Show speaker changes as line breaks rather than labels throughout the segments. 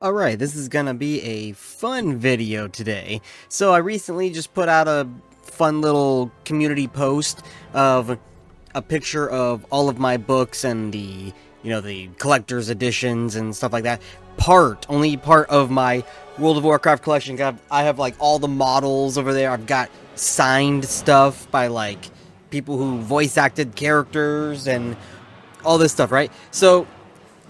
Alright, this is gonna be a fun video today. So I recently just put out a fun little community post of a picture of all of my books and the collector's editions and stuff like that. Only part of my World of Warcraft collection. I have like all the models over there. I've got signed stuff by like people who voice acted characters and all this stuff, right? So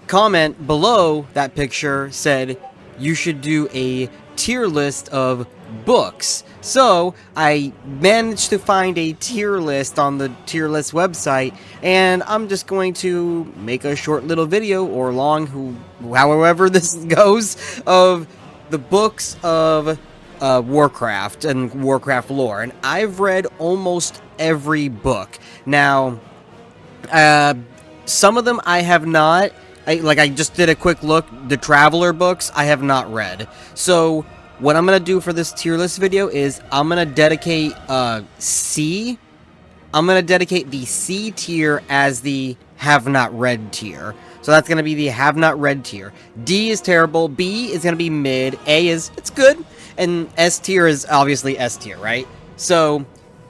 comment below that picture said you should do a tier list of books. So I managed to find a tier list on the tier list website, and I'm just going to make a short little video, or long, however this goes, of the books of Warcraft and Warcraft lore. And I've read almost every book. Now, some of them I have not. I just did a quick look. The Traveler books, I have not read. So, what I'm going to do for this tier list video is I'm going to dedicate C. I'm going to dedicate the C tier as the have not read tier. So that's going to be the have not read tier. D is terrible. B is going to be mid. A is, it's good. And S tier is obviously S tier, right? So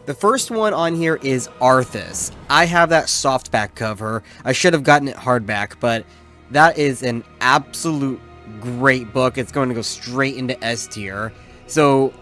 the first one on here is Arthas. I have that softback cover. I should have gotten it hardback, but that is an absolute great book. It's going to go straight into S tier. So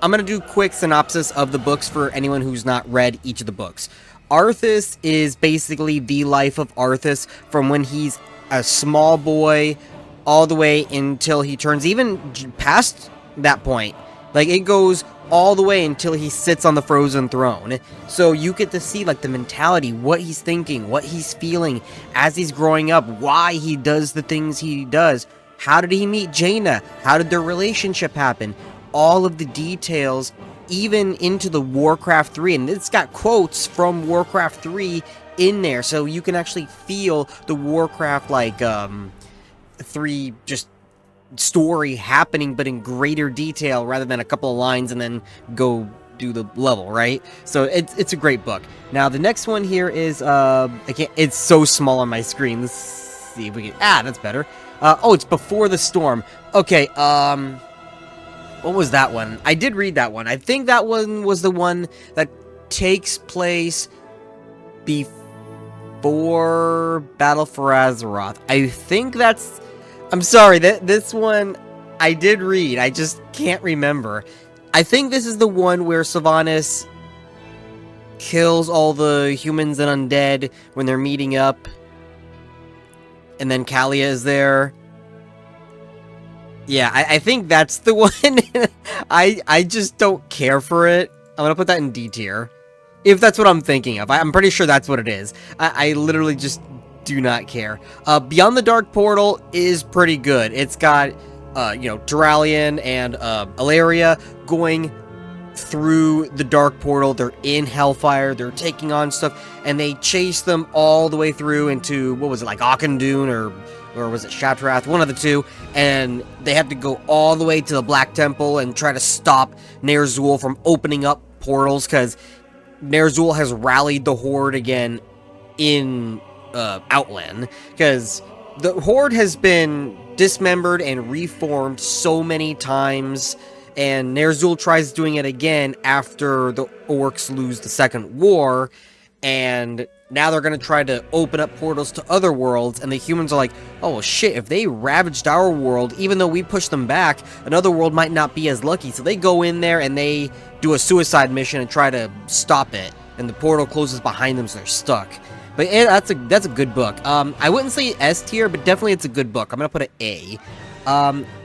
I'm going to do a quick synopsis of the books for anyone who's not read each of the books. Arthas is basically the life of Arthas from when he's a small boy all the way until he turns, even past that point. Like, it goes all the way until he sits on the frozen throne. So you get to see like the mentality, what he's thinking, what he's feeling as he's growing up, why he does the things he does. How did he meet Jaina? How did their relationship happen? All of the details, even into the Warcraft 3. And it's got quotes from Warcraft 3 in there, so you can actually feel the Warcraft like 3 just story happening, but in greater detail rather than a couple of lines and then go do the level, right? So it's a great book. Now the next one here is it's so small on my screen. Let's see if we can, that's better. Oh, it's Before the Storm. Okay, what was that one? I did read that one. I think that one was the one that takes place before Battle for Azeroth. I think that's, I'm sorry, this one I did read, I just can't remember. I think this is the one where Sylvanas kills all the humans and undead when they're meeting up, and then Kalia is there. Yeah, I think that's the one. I just don't care for it. I'm gonna put that in D tier, if that's what I'm thinking of. I'm pretty sure that's what it is. I literally just do not care. Beyond the Dark Portal is pretty good. It's got, Thrall and Ilaria going through the Dark Portal. They're in Hellfire. They're taking on stuff, and they chase them all the way through into, what was it, like Auchindoun or was it Shattrath? One of the two. And they have to go all the way to the Black Temple and try to stop Ner'zhul from opening up portals, because Ner'zhul has rallied the Horde again in Outland, because the Horde has been dismembered and reformed so many times, and Ner'zhul tries doing it again after the Orcs lose the Second War, and now they're going to try to open up portals to other worlds, and the humans are like, oh shit, if they ravaged our world, even though we pushed them back, another world might not be as lucky. So they go in there and they do a suicide mission and try to stop it, and the portal closes behind them, so they're stuck. But that's a good book. I wouldn't say S tier, but definitely it's a good book. I'm going to put an A.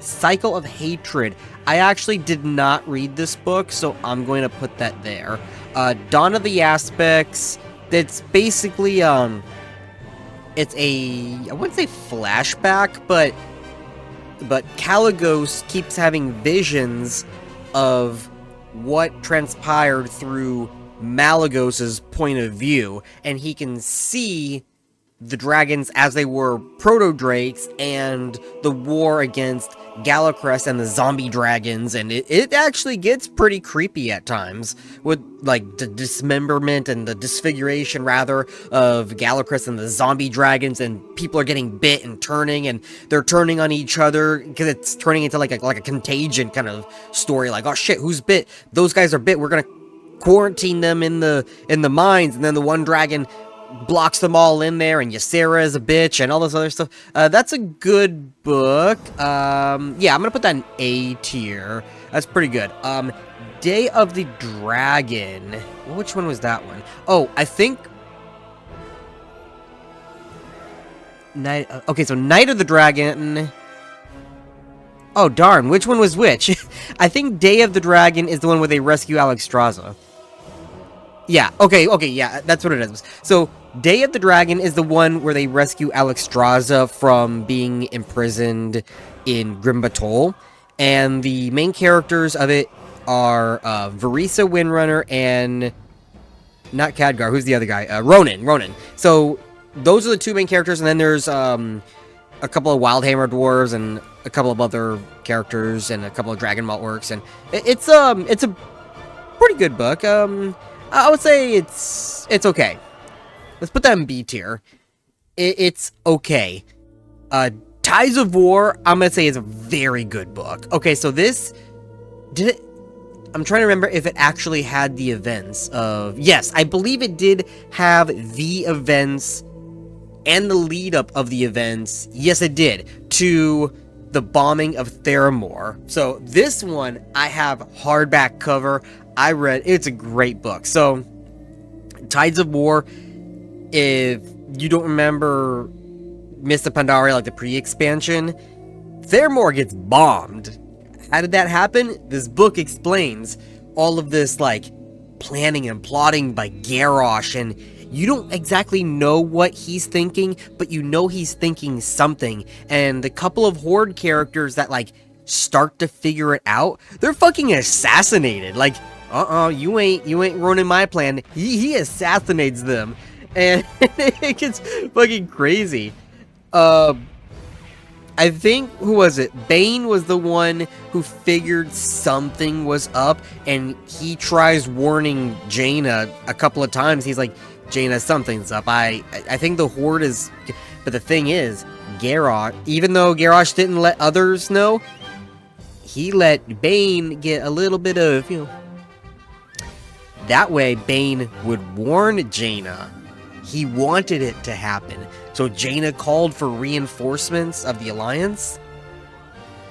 Cycle of Hatred. I actually did not read this book, so I'm going to put that there. Dawn of the Aspects. That's basically, it's I wouldn't say flashback, but Kaligos keeps having visions of what transpired through Malagos's point of view, and he can see the dragons as they were proto-drakes, and the war against Galacrest and the zombie dragons, and it actually gets pretty creepy at times, with, like, the dismemberment and the disfiguration, rather, of Galacrest and the zombie dragons, and people are getting bit and turning, and they're turning on each other, because it's turning into, like a contagion kind of story, like, oh shit, who's bit? Those guys are bit, we're gonna quarantine them in the mines, and then the one dragon blocks them all in there, and Ysera is a bitch, and all this other stuff. That's a good book. Yeah, I'm gonna put that in A tier. That's pretty good. Day of the Dragon. Which one was that one? Oh, I think... Okay, so Night of the Dragon... Oh, darn, which one was which? I think Day of the Dragon is the one where they rescue Alexstrasza. Yeah, okay, yeah, that's what it is. So, Day of the Dragon is the one where they rescue Alexstrasza from being imprisoned in Grim Batol, and the main characters of it are Varisa Windrunner and... not Khadgar, who's the other guy? Ronan. So, those are the two main characters, and then there's a couple of Wildhammer dwarves, and a couple of other characters, and a couple of Dragon Maltworks, and it's a pretty good book. I would say it's okay. Let's put that in B tier. It's okay. Ties of War, I'm gonna say, is a very good book. Okay, so this... did it... I'm trying to remember if it actually had the events of... Yes, I believe it did have the events and the lead-up of the events. Yes, it did. To the bombing of Theramore. So, this one, I have hardback cover. I read... It's a great book. So, Tides of War... If you don't remember Mists of Pandaria, like the pre-expansion, Theramore gets bombed. How did that happen? This book explains all of this, like, planning and plotting by Garrosh, and you don't exactly know what he's thinking, but you know he's thinking something. And the couple of Horde characters that, like, start to figure it out, they're fucking assassinated. Like, you ain't ruining my plan. He assassinates them. And it gets fucking crazy. I think, who was it? Bane was the one who figured something was up, and he tries warning Jaina a couple of times. He's like, Jaina, something's up. I think the Horde is... But the thing is, Garrosh, even though Garrosh didn't let others know, he let Bane get a little bit of, you know... That way, Bane would warn Jaina. He wanted it to happen. So Jaina called for reinforcements of the Alliance.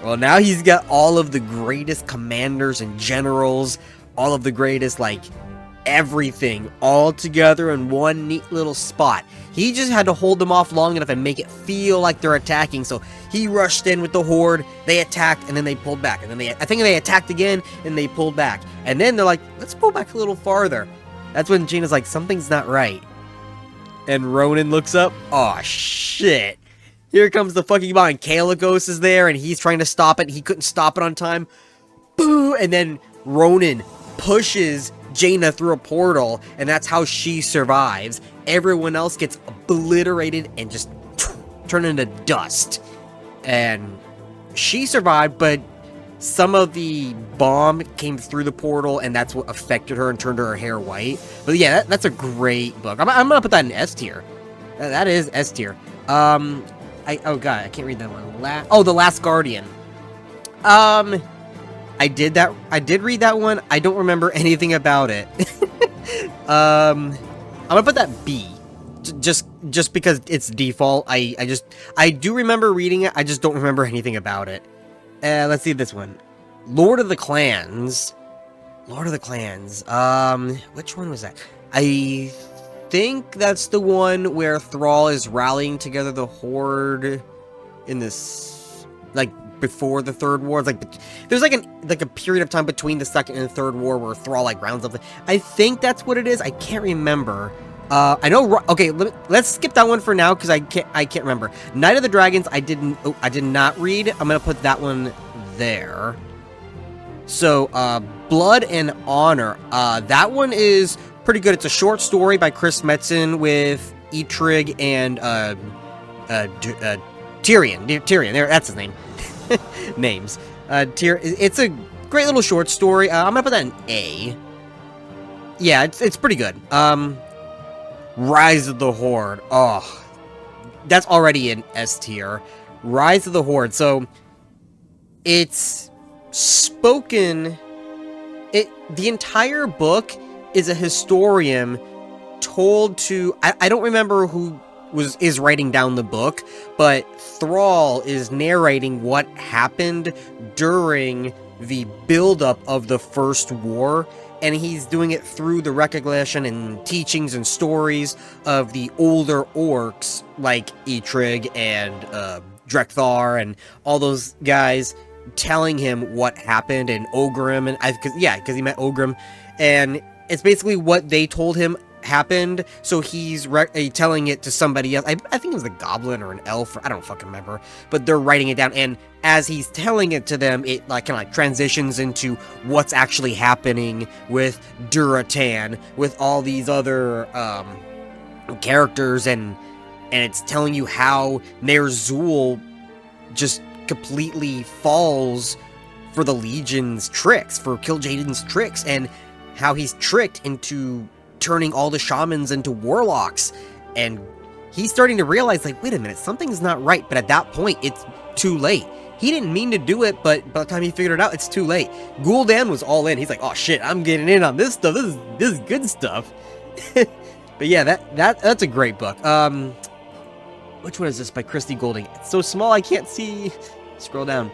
Well, now he's got all of the greatest commanders and generals, all of the greatest, like, everything, all together in one neat little spot. He just had to hold them off long enough and make it feel like they're attacking. So he rushed in with the Horde, they attacked, and then they pulled back. And then I think they attacked again, and they pulled back. And then they're like, let's pull back a little farther. That's when Jaina's like, something's not right. And Ronan looks up. Oh, shit. Here comes the fucking bomb. And Kalecgos is there, and he's trying to stop it. He couldn't stop it on time. Boo! And then Ronan pushes Jaina through a portal, and that's how she survives. Everyone else gets obliterated and just turned into dust. And she survived, but some of the bomb came through the portal, and that's what affected her and turned her hair white. But yeah, that's a great book. I'm gonna put that in S tier. That is S tier. Oh god, I can't read that one. The Last Guardian. I did read that one. I don't remember anything about it. I'm gonna put that B. Just because it's default. I do remember reading it. I just don't remember anything about it. Let's see this one. Lord of the Clans. Which one was that? I think that's the one where Thrall is rallying together the Horde in this, like, before the Third War. It's like, there's like a period of time between the Second and the Third War where Thrall, like, rounds up. I think that's what it is. I can't remember. I know. Okay, let's skip that one for now because I can't remember. Night of the Dragons. I did not read. I'm gonna put that one there. So, Blood and Honor. That one is pretty good. It's a short story by Chris Metzen with Eitrig and Tyrion. There, that's his name. Names. It's a great little short story. I'm gonna put that in A. Yeah, it's pretty good. Rise of the Horde. Oh, that's already in S tier. Rise of the Horde. So it's spoken. The entire book is a historian told to. I don't remember who is writing down the book, but Thrall is narrating what happened during the buildup of the First War, and he's doing it through the recollection and teachings and stories of the older orcs like Eitrig and Drekthar and all those guys, telling him what happened, and Ogrim, and because he met Ogrim, and it's basically what they told him happened, so he's telling it to somebody else. I think it was a goblin or an elf, or I don't fucking remember, but they're writing it down, and as he's telling it to them, it kind of transitions into what's actually happening with Duratan, with all these other characters, and it's telling you how Ner'zhul just completely falls for the Legion's tricks, for Kil'jaeden's tricks, and how he's tricked into turning all the shamans into warlocks, and he's starting to realize, like, wait a minute, something's not right, but at that point, it's too late. He didn't mean to do it, but by the time he figured it out, it's too late. Gul'dan was all in. He's like, oh shit, I'm getting in on this stuff. This is good stuff. But yeah, that's a great book. Which one is this? By Christy Golding. It's so small I can't see. Scroll down.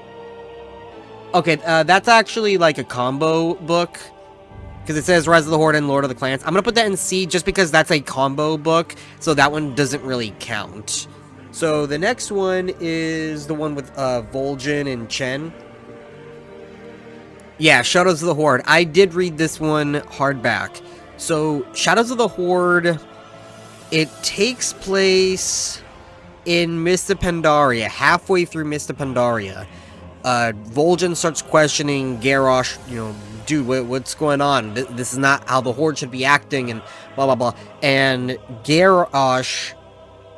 Okay, that's actually like a combo book, because it says Rise of the Horde and Lord of the Clans. I'm gonna put that in C just because that's a combo book, so that one doesn't really count. So the next one is the one with Vol'jin and Chen. Yeah, Shadows of the Horde. I did read this one hardback. So Shadows of the Horde, it takes place in Mist of Pandaria, halfway through Mist of Pandaria. Vol'jin starts questioning Garrosh, dude, what's going on? This is not how the Horde should be acting, and blah, blah, blah. And Garrosh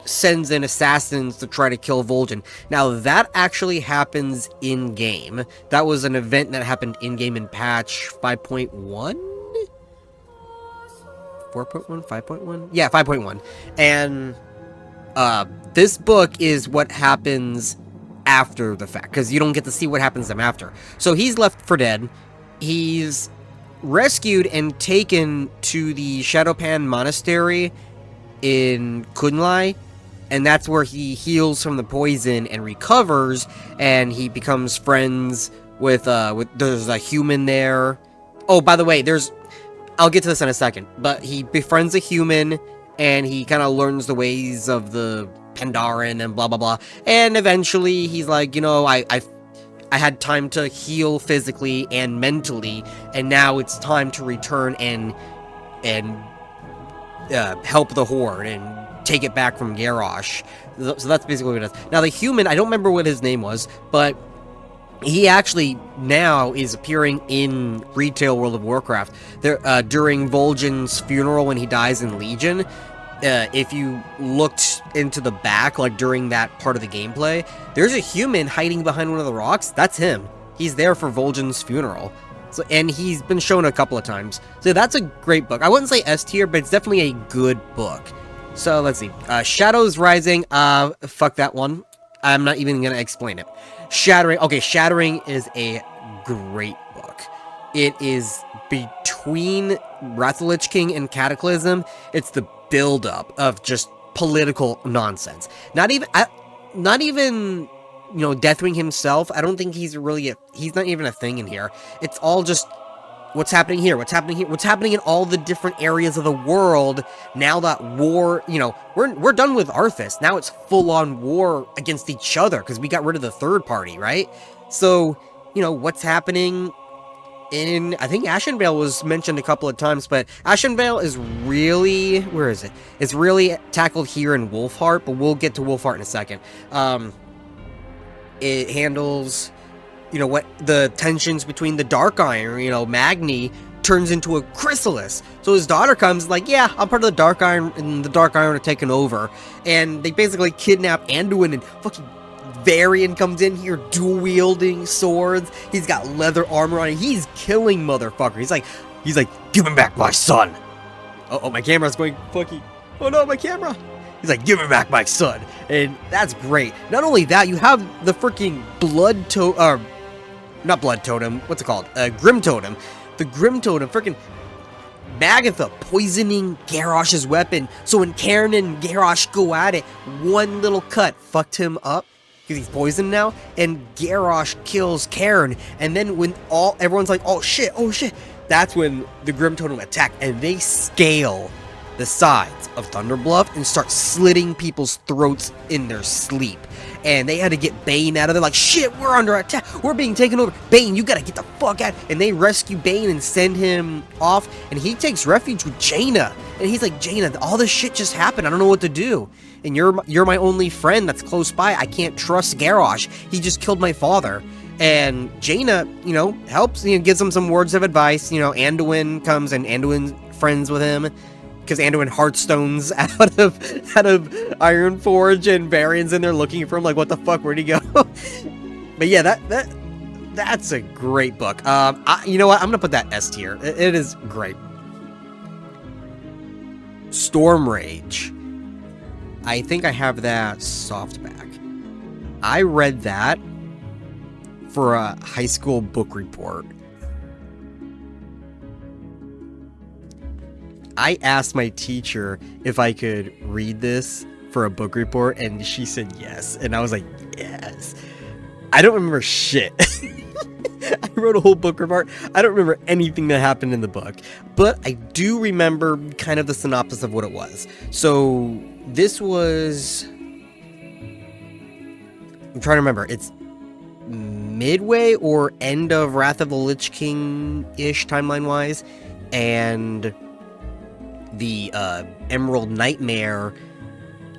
sends in assassins to try to kill Vol'jin. Now, that actually happens in-game. That was an event that happened in-game in patch 5.1? 4.1? 5.1? Yeah, 5.1. And this book is what happens after the fact, because you don't get to see what happens to him after. So he's left for dead. He's rescued and taken to the Shadowpan Monastery in Kunlai, and that's where he heals from the poison and recovers, and he becomes friends with there's a human there. Oh, by the way, I'll get to this in a second, but he befriends a human, and he kind of learns the ways of the Pandaren and blah, blah, blah. And eventually he's like, I had time to heal physically and mentally, and now it's time to return and help the Horde and take it back from Garrosh. So that's basically what it is. Now the human, I don't remember what his name was, but he actually now is appearing in retail World of Warcraft. There, during Vol'jin's funeral when he dies in Legion, if you looked into the back, like during that part of the gameplay, there's a human hiding behind one of the rocks. That's him. He's there for Vol'jin's funeral. So, and he's been shown a couple of times. So that's a great book. I wouldn't say S tier, but it's definitely a good book. So let's see. Shadows Rising. Fuck that one. I'm not even gonna explain it. Shattering. Okay, Shattering is a great book. It is between Wrath of the Lich King and Cataclysm. It's the buildup of just political nonsense. Not even Deathwing himself. I don't think he's not even a thing in here. It's all just what's happening here, what's happening in all the different areas of the world. Now that war, we're done with Arthas. Now it's full-on war against each other because we got rid of the third party, right? So, what's happening in, I think Ashenvale was mentioned a couple of times, but Ashenvale is really, where is it? It's really tackled here in Wolfheart, but we'll get to Wolfheart in a second. It handles, what the tensions between the Dark Iron, Magni turns into a chrysalis. So his daughter comes like, yeah, I'm part of the Dark Iron, and the Dark Iron are taken over. And they basically kidnap Anduin, and fucking Varian comes in here dual-wielding swords. He's got leather armor on, and he's killing motherfucker. He's like, give him back my son. Oh, my camera's going funky. Oh no, my camera. He's like, give me back my son. And that's great. Not only that, you have the freaking not blood totem, what's it called? Grim totem. The Grim totem, freaking Magatha poisoning Garrosh's weapon. So when Cairn and Garrosh go at it, one little cut fucked him up, because he's poisoned now, and Garrosh kills Cairn. And then when everyone's like, oh shit, that's when the Grim totem attack, and they scale the sides of Thunderbluff and start slitting people's throats in their sleep. And they had to get Bane out of there, like, shit, we're under attack, we're being taken over, Bane, you gotta get the fuck out. And they rescue Bane and send him off, and he takes refuge with Jaina. And he's like, Jaina, all this shit just happened, I don't know what to do. And you're my only friend that's close by, I can't trust Garrosh, he just killed my father. And Jaina, helps, gives him some words of advice. Anduin comes, and Anduin's friends with him, because Anduin Hearthstone's out of Ironforge, and Varian's in there looking for him, like, what the fuck, where'd he go? But yeah, that's a great book. You know what, I'm gonna put that S tier. It is great. Stormrage. I think I have that softback. I read that for a high school book report. I asked my teacher if I could read this for a book report, and she said yes. And I was like, yes. I don't remember shit. I wrote a whole book report. I don't remember anything that happened in the book, but I do remember kind of the synopsis of what it was. So this was... I'm trying to remember. It's midway or end of Wrath of the Lich King-ish timeline-wise, and the Emerald Nightmare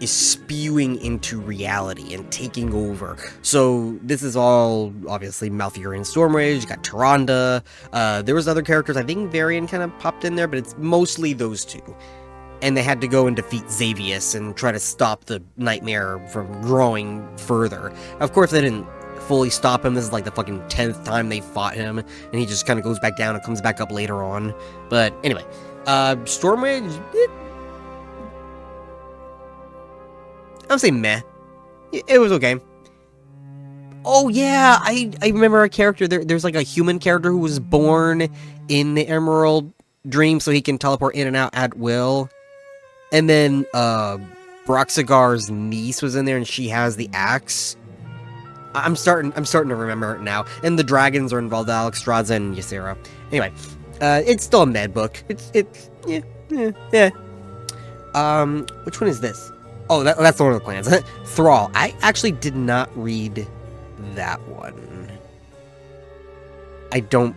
is spewing into reality and taking over. So this is all obviously Malfurion Stormrage, you got Tyrande, there was other characters, I think Varian kind of popped in there, but it's mostly those two. And they had to go and defeat Xavius and try to stop the Nightmare from growing further. Of course they didn't fully stop him. This is like the fucking 10th time they fought him, and he just kind of goes back down and comes back up later on. But anyway, Stormrage, I'm saying meh. It was okay. Oh yeah, I remember a character. There's like a human character who was born in the Emerald Dream, so he can teleport in and out at will. And then Broxigar's niece was in there, and she has the axe. I'm starting to remember it now. And the dragons are involved, Alexstrasza and Ysera. Anyway, it's still a med book. Yeah. Which one is this? Oh, that's one of the plans. Thrall. I actually did not read that one. I don't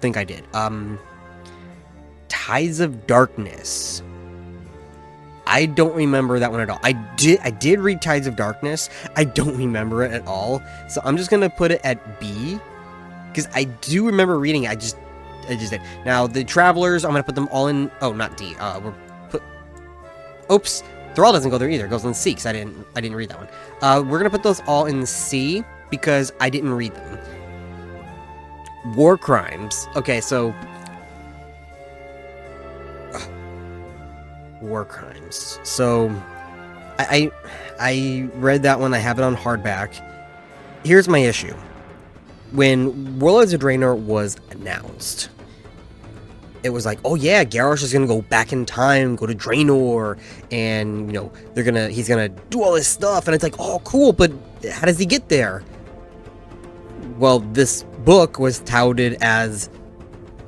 think I did. Tides of Darkness. I don't remember that one at all. I did read Tides of Darkness. I don't remember it at all. So I'm just gonna put it at B, because I do remember reading it. I just did. Now the Travelers, I'm gonna put them all in. Oh, not D. Oops. Thrall doesn't go there either. It goes in C, because I didn't read that one. We're gonna put those all in C because I didn't read them. Warcrimes. Okay, so Warcrimes. So I read that one. I have it on hardback. Here's my issue. When Warlords of Draenor was announced, it was like, oh yeah, Garrosh is gonna go back in time, go to Draenor, and he's gonna do all this stuff, and it's like, oh cool, but how does he get there? Well, this book was touted as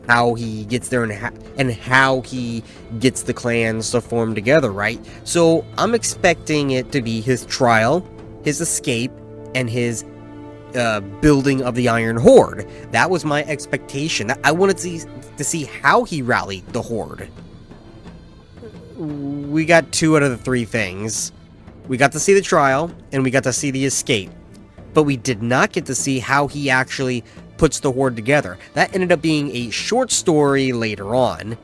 how he gets there and how he gets the clans to form together, right? So I'm expecting it to be his trial, his escape, and his building of the Iron Horde. That was my expectation. I wanted to see how he rallied the Horde. We got 2 out of the 3 things. We got to see the trial, and we got to see the escape. But we did not get to see how he actually puts the Horde together. That ended up being a short story later on.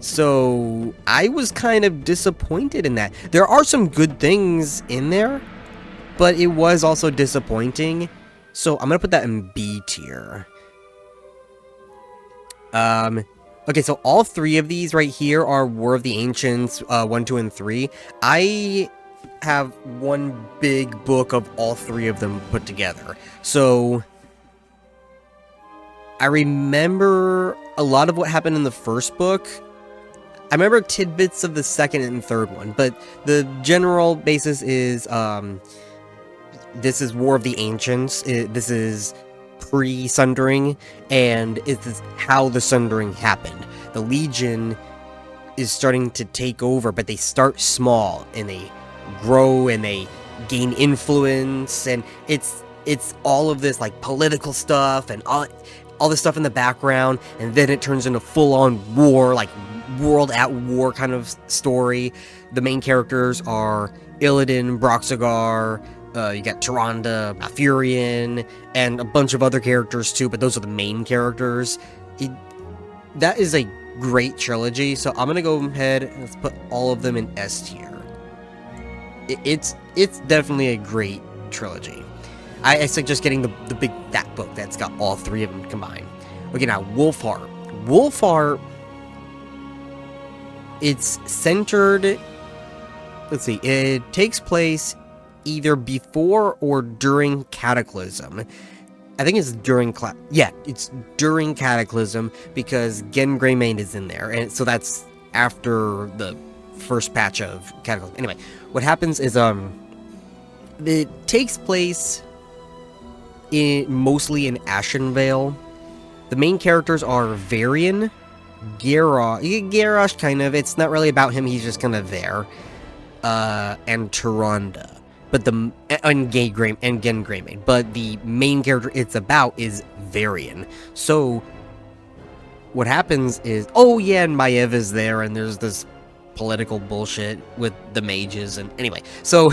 So I was kind of disappointed in that. There are some good things in there, but it was also disappointing. So I'm going to put that in B tier. Okay, so all three of these right here are War of the Ancients, 1, 2, and 3. I have one big book of all three of them put together. So I remember a lot of what happened in the first book. I remember tidbits of the second and third one, but the general basis is, this is War of the Ancients. This is pre-Sundering, and it's how the Sundering happened. The Legion is starting to take over, but they start small, and they grow, and they gain influence, and it's all of this, like, political stuff, and all this stuff in the background, and then it turns into full-on war, like, world at war kind of story. The main characters are Illidan, Broxagar, you got Tyrande, Malfurion, and a bunch of other characters too, but those are the main characters. That is a great trilogy, so I'm gonna go ahead and let's put all of them in S tier. It's definitely a great trilogy. I suggest getting the big fat book that's got all three of them combined. Okay, now Wolfheart. Wolfheart, it's centered, let's see, it takes place either before or during Cataclysm. I think it's during it's during Cataclysm, because Gen Greymane is in there, and so that's after the first patch of Cataclysm. Anyway, what happens is it takes place mostly in Ashenvale. The main characters are Varian, Garrosh kind of, it's not really about him, he's just kind of there, and Tyrande. But and Gen Greymane. But the main character it's about is Varian. So what happens is, oh yeah, and Maiev is there, and there's this political bullshit with the mages, and anyway, so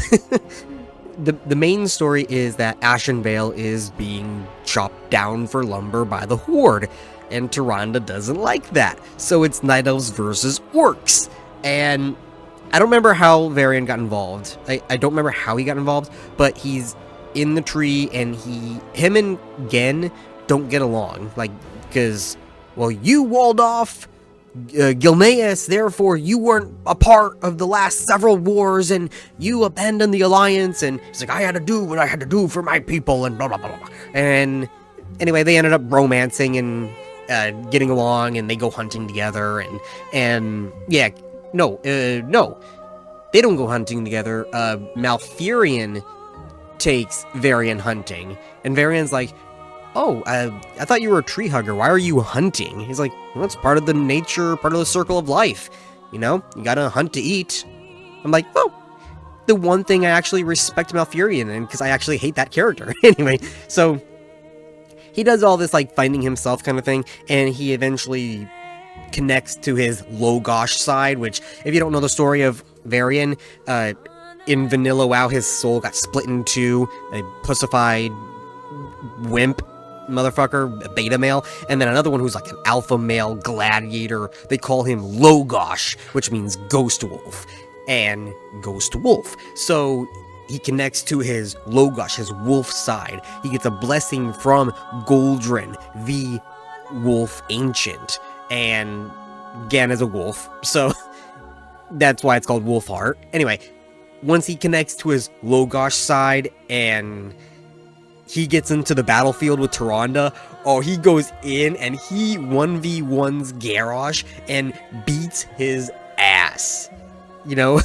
the main story is that Ashenvale is being chopped down for lumber by the Horde, and Tyrande doesn't like that. So it's Night Elves versus Orcs, and I don't remember how Varian got involved. I don't remember how he got involved, but he's in the tree, and him and Gen don't get along, like, because, well, you walled off Gilneas, therefore you weren't a part of the last several wars, and you abandoned the Alliance, and he's like, I had to do what I had to do for my people, and blah, blah, blah, blah. And anyway, they ended up romancing and getting along, and they go hunting together, and yeah, no, they don't go hunting together. Malfurion takes Varian hunting, and Varian's like, oh, I thought you were a tree hugger. Why are you hunting? He's like, well, it's part of the nature, part of the circle of life. You know, you gotta hunt to eat. I'm like, oh, the one thing I actually respect Malfurion in, because I actually hate that character. Anyway, so he does all this, like, finding himself kind of thing, and he eventually connects to his Logosh side, which, if you don't know the story of Varian, in Vanilla WoW, his soul got split in two, a pussified wimp motherfucker, a beta male, and then another one who's like an alpha male gladiator. They call him Logosh, which means ghost wolf, and ghost wolf. So he connects to his Logosh, his wolf side. He gets a blessing from Goldrin, the wolf ancient, and Gan is a wolf, so that's why it's called Wolfheart. Anyway, once he connects to his Logosh side and he gets into the battlefield with Tyrande, oh, he goes in and he 1v1s Garrosh and beats his ass. You know,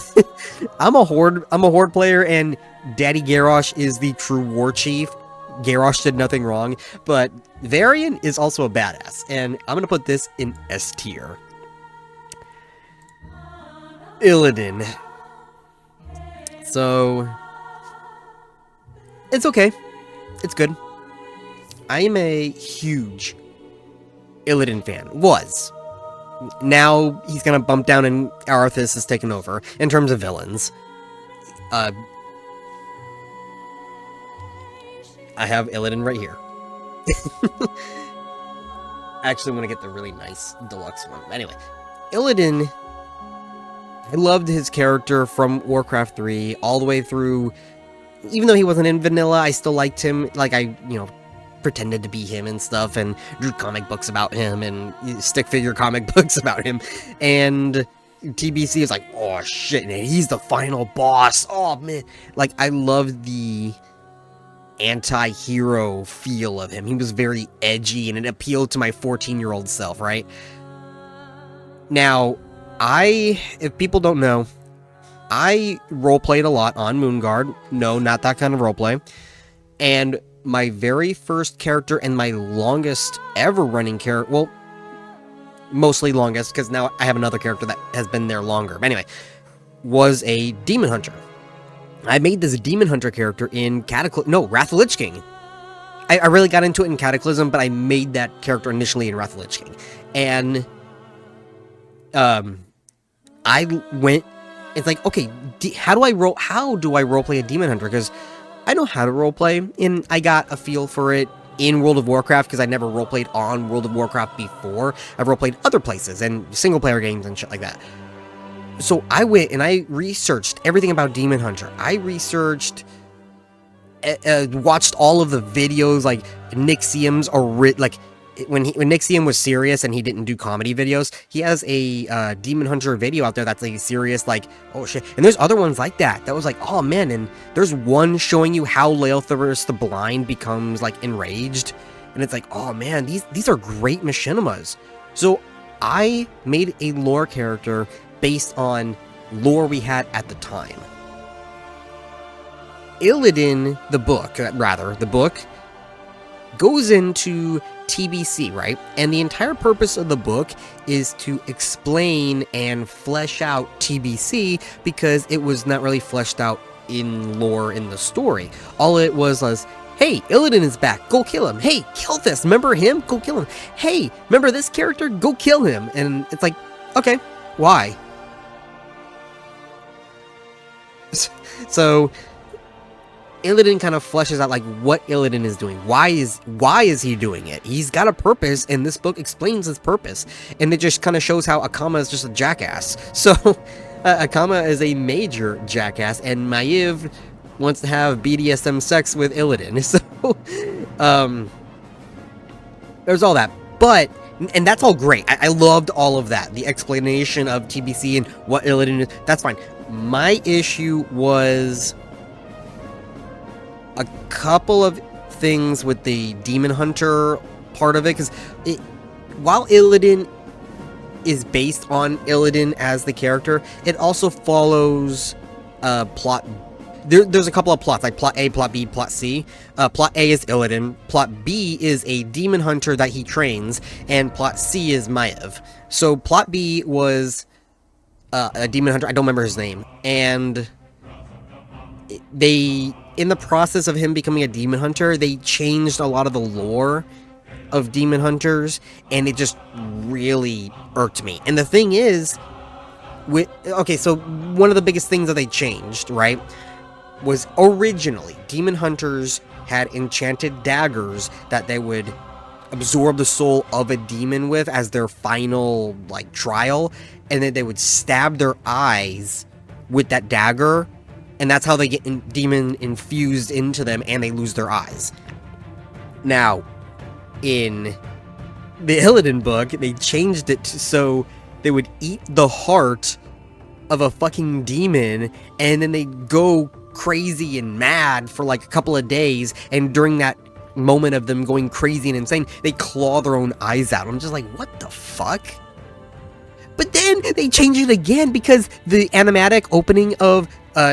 I'm a Horde player, and Daddy Garrosh is the true war chief. Garrosh did nothing wrong, but Varian is also a badass, and I'm gonna put this in S tier. Illidan. So it's okay. It's good. I am a huge Illidan fan. Was. Now he's gonna bump down and Arthas has taken over in terms of villains. I have Illidan right here. Actually, I'm gonna get the really nice deluxe one. Anyway, Illidan, I loved his character from Warcraft 3 all the way through. Even though he wasn't in vanilla, I still liked him. Like, I, pretended to be him and stuff, and drew comic books about him, and stick figure comic books about him. And TBC is like, oh shit, man, he's the final boss. Oh man. Like, I loved the anti-hero feel of him. He was very edgy, and it appealed to my 14-year-old self, right? Now, if people don't know, I roleplayed a lot on Moonguard. No, not that kind of roleplay. And my very first character and my longest ever running character, well, mostly longest, because now I have another character that has been there longer. But anyway, was a Demon Hunter. I made this Demon Hunter character in Wrath of the Lich King. I really got into it in Cataclysm, but I made that character initially in Wrath of the Lich King. And I went, it's like, okay, how do I roleplay a Demon Hunter? Because I know how to roleplay, and I got a feel for it in World of Warcraft, because I never roleplayed on World of Warcraft before. I've roleplayed other places, and single-player games and shit like that. So I went and I researched everything about Demon Hunter. I researched, watched all of the videos, like Nixium's, like when Nixium was serious and he didn't do comedy videos, he has a Demon Hunter video out there that's like serious, like, oh shit. And there's other ones like that. That was like, oh man. And there's one showing you how Leotherus the Blind becomes like enraged, and it's like, oh man, these are great machinimas. So I made a lore character based on lore we had at the time. Illidan, the book, goes into TBC, right? And the entire purpose of the book is to explain and flesh out TBC, because it was not really fleshed out in lore in the story. All it was, hey, Illidan is back, go kill him. Hey, kill this, remember him? Go kill him. Hey, remember this character? Go kill him. And it's like, okay, why? So Illidan kind of fleshes out like what Illidan is doing. Why is he doing it? He's got a purpose, and this book explains his purpose. And it just kind of shows how Akama is just a jackass. So Akama is a major jackass, and Maiev wants to have BDSM sex with Illidan. So there's all that. And that's all great. I loved all of that. The explanation of TBC and what Illidan is, that's fine. My issue was a couple of things with the Demon Hunter part of it, because while Illidan is based on Illidan as the character, it also follows plot. There's a couple of plots, like plot A, plot B, plot C. Plot A is Illidan, plot B is a Demon Hunter that he trains, and plot C is Maiev. So plot B was a Demon Hunter, I don't remember his name, and in the process of him becoming a Demon Hunter, they changed a lot of the lore of Demon Hunters, and it just really irked me. And the thing is, so one of the biggest things that they changed, right, was originally Demon Hunters had enchanted daggers that they would absorb the soul of a demon with as their final, like, trial, and then they would stab their eyes with that dagger, and that's how they get demon infused into them, and they lose their eyes. Now, in the Illidan book, they changed it so they would eat the heart of a fucking demon, and then they go crazy and mad for like a couple of days, and during that moment of them going crazy and insane, they claw their own eyes out. I'm just like, what the fuck? But then they changed it again, because the animatic opening of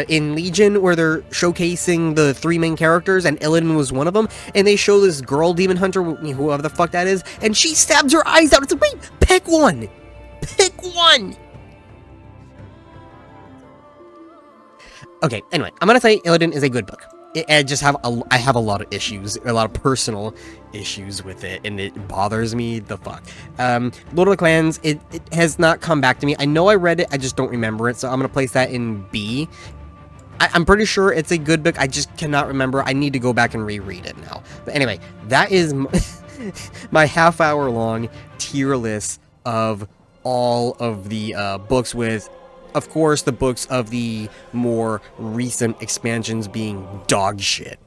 in Legion, where they're showcasing the 3 main characters, and Illidan was one of them, and they show this girl Demon Hunter, whoever the fuck that is, and she stabs her eyes out. It's like, wait, pick one! Pick one! Okay, anyway, I'm gonna say Illidan is a good book. I have a lot of issues, a lot of personal issues with it, and it bothers me the fuck. Lord of the Clans, it has not come back to me. I know I read it, I just don't remember it, so I'm gonna place that in B. I'm pretty sure it's a good book. I just cannot remember. I need to go back and reread it now. But anyway, that is my half-hour long tier list of all of the books, with, of course, the books of the more recent expansions being dog shit.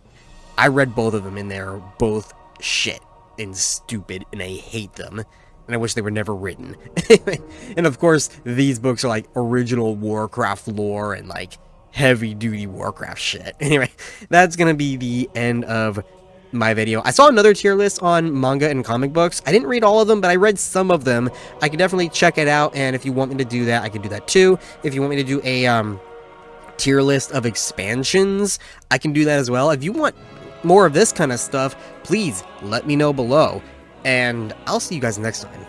I read both of them, and they're both shit and stupid, and I hate them. And I wish they were never written. And of course, these books are like original Warcraft lore and like heavy-duty Warcraft shit. Anyway, that's gonna be the end of my video. I saw another tier list on manga and comic books. I didn't read all of them, but I read some of them. I can definitely check it out, and if you want me to do that, I can do that too. If you want me to do a tier list of expansions, I can do that as well. If you want more of this kind of stuff, please let me know below. And I'll see you guys next time.